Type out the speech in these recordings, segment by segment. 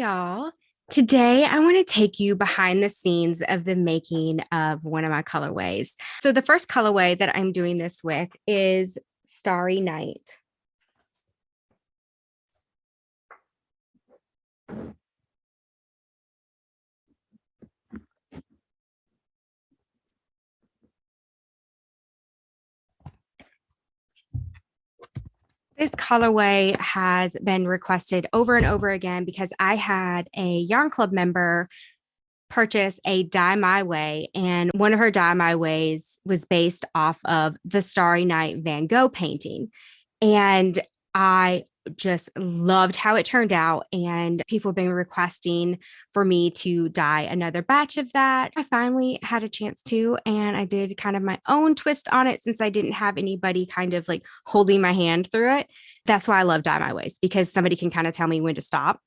y'all. Today, I want to take you behind the scenes of the making of one of my colorways. So, the first colorway that I'm doing this with is Starry Night. This colorway has been requested over and over again because I had a yarn club member purchase a Dye My Way, and one of her Dye My Ways was based off of the Starry Night Van Gogh painting. And I just loved how it turned out. And people have been requesting for me to dye another batch of that. I finally had a chance to, and I did kind of my own twist on it since I didn't have anybody kind of like holding my hand through it. That's why I love Dye My Ways, because somebody can kind of tell me when to stop.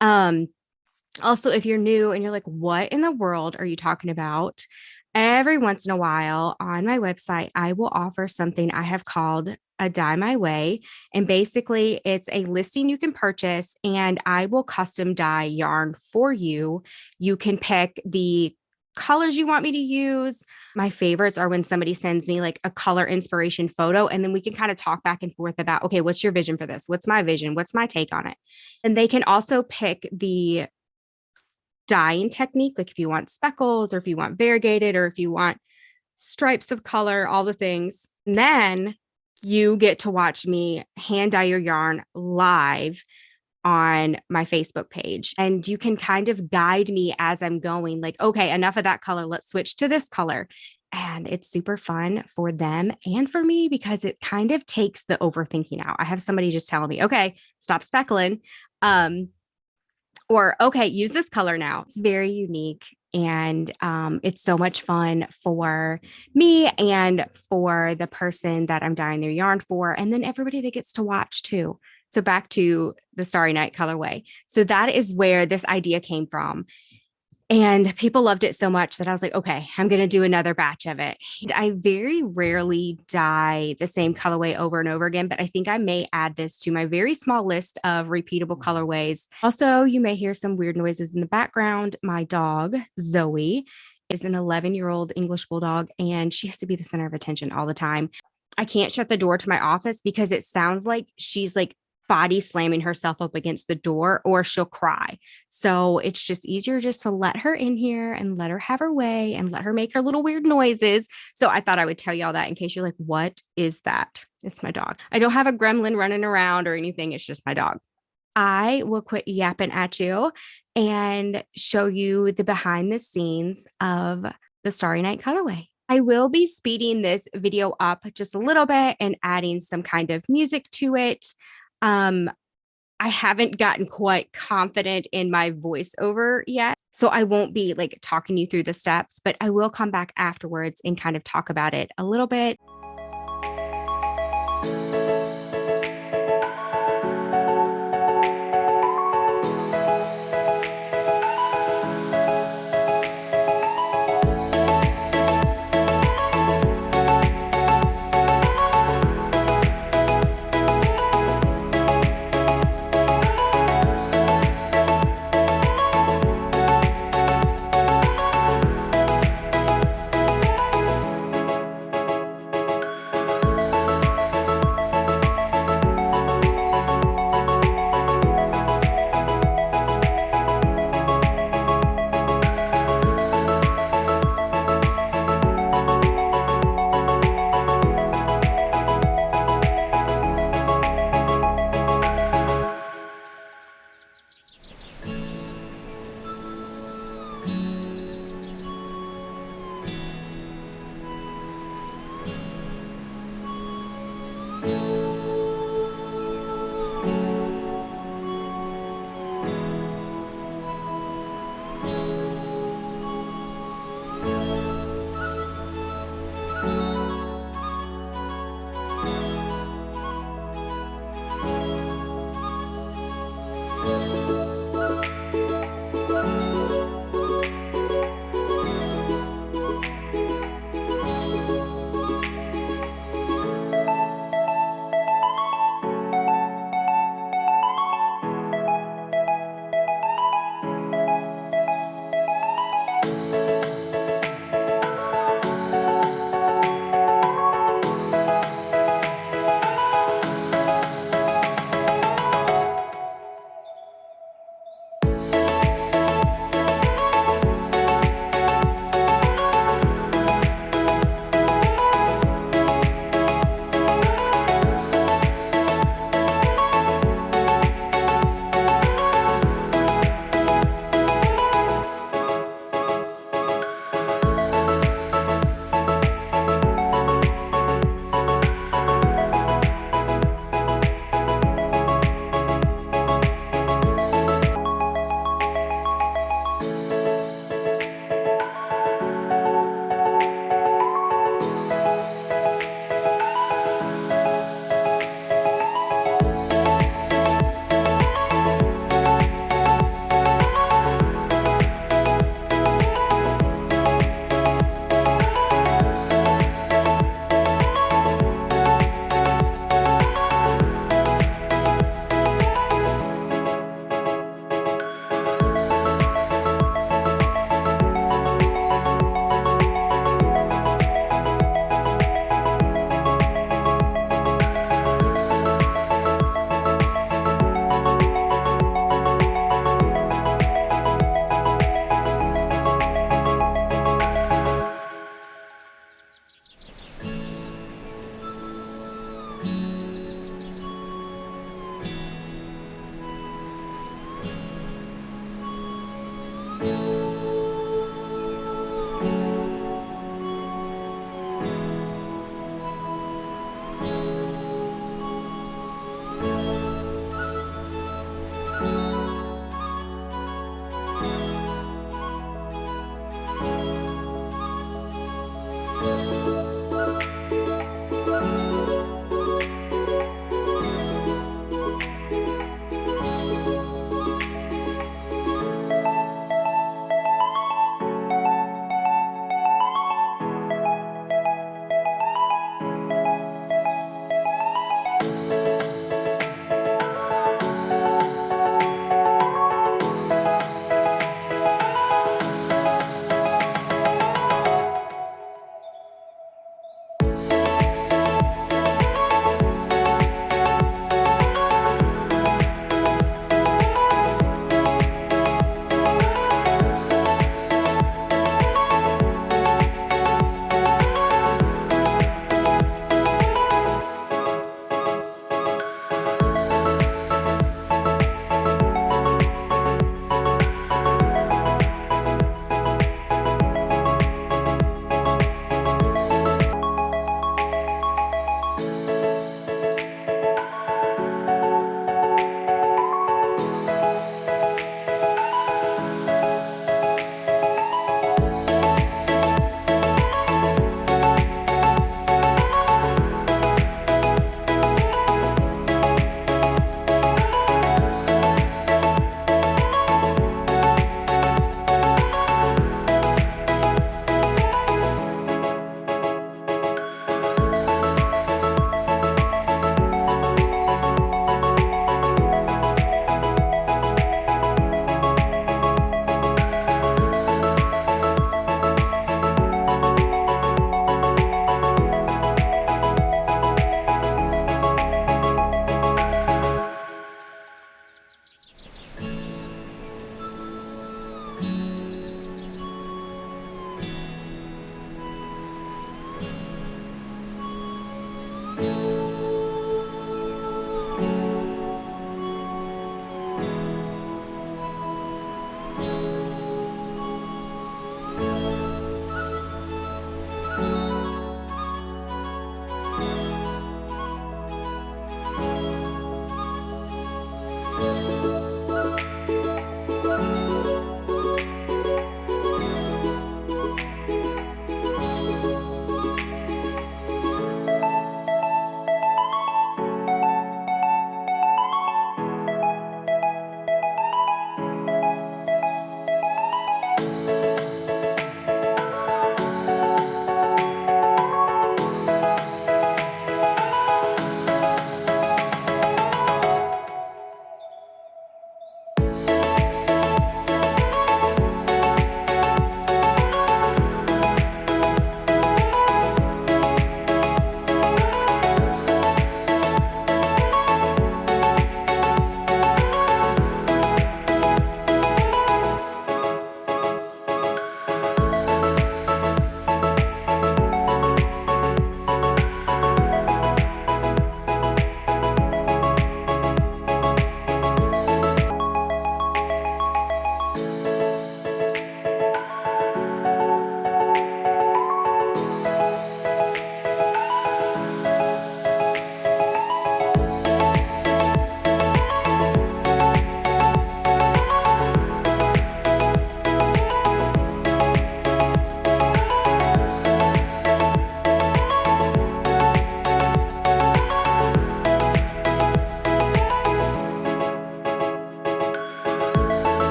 Also, if you're new and you're like, what in the world are you talking about? Every once in a while on my website, I will offer something I have called a Dye My Way. And basically, it's a listing you can purchase, and I will custom dye yarn for you. You can pick the colors you want me to use. My favorites are when somebody sends me like a color inspiration photo, and then we can kind of talk back and forth about, okay, what's your vision for this? What's my vision? What's my take on it? And they can also pick the dyeing technique, like if you want speckles or if you want variegated or if you want stripes of color, all the things. And then you get to watch me hand dye your yarn live on my Facebook page. And you can kind of guide me as I'm going, like, okay, enough of that color. Let's switch to this color. And it's super fun for them and for me because it kind of takes the overthinking out. I have somebody just telling me, okay, stop speckling. Or, okay, use this color now. It's very unique. And it's so much fun for me and for the person that I'm dyeing their yarn for. And then everybody that gets to watch too. So back to the Starry Night colorway. So that is where this idea came from. And people loved it so much that I was like, okay, I'm going to do another batch of it. And I very rarely dye the same colorway over and over again, but I think I may add this to my very small list of repeatable colorways. Also, you may hear some weird noises in the background. My dog, Zoe, is an 11-year-old English bulldog, and she has to be the center of attention all the time. I can't shut the door to my office because it sounds like she's like body slamming herself up against the door, or she'll cry. So it's just easier just to let her in here and let her have her way and let her make her little weird noises. So I thought I would tell y'all that in case you're like, what is that? It's my dog. I don't have a gremlin running around or anything. It's just my dog. I will quit yapping at you and show you the behind the scenes of the Starry Night colorway. I will be speeding this video up just a little bit and adding some kind of music to it. I haven't gotten quite confident in my voiceover yet, so I won't be like talking you through the steps, but I will come back afterwards and kind of talk about it a little bit.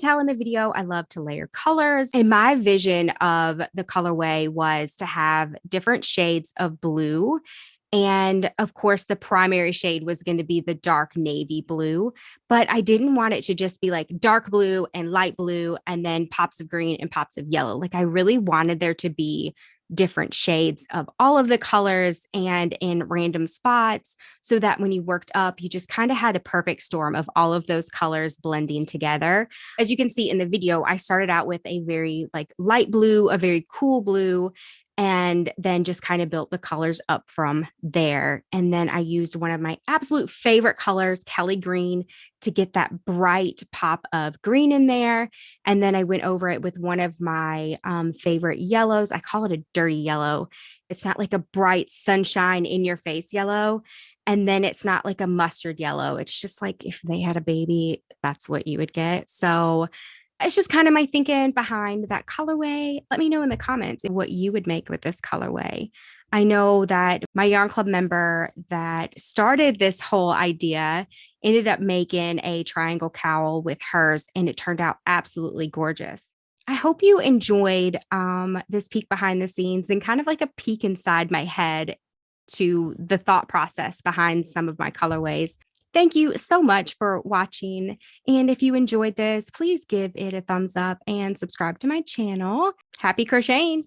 tell in the video, I love to layer colors. And my vision of the colorway was to have different shades of blue. And of course, the primary shade was going to be the dark navy blue, but I didn't want it to just be like dark blue and light blue and then pops of green and pops of yellow. Like I really wanted there to be different shades of all of the colors and in random spots so that when you worked up, you just kind of had a perfect storm of all of those colors blending together. As you can see in the video, I started out with a very like light blue, a very cool blue, and then just kind of built the colors up from there. And then I used one of my absolute favorite colors, Kelly green, to get that bright pop of green in there. And then I went over it with one of my favorite yellows. I call it a dirty yellow. It's not like a bright sunshine in your face yellow. And then it's not like a mustard yellow. It's just like if they had a baby, that's what you would get. So it's just kind of my thinking behind that colorway. Let me know in the comments what you would make with this colorway. I know that my yarn club member that started this whole idea ended up making a triangle cowl with hers, and it turned out absolutely gorgeous. I hope you enjoyed this peek behind the scenes and kind of like a peek inside my head to the thought process behind some of my colorways. Thank you so much for watching. And if you enjoyed this, please give it a thumbs up and subscribe to my channel. Happy crocheting!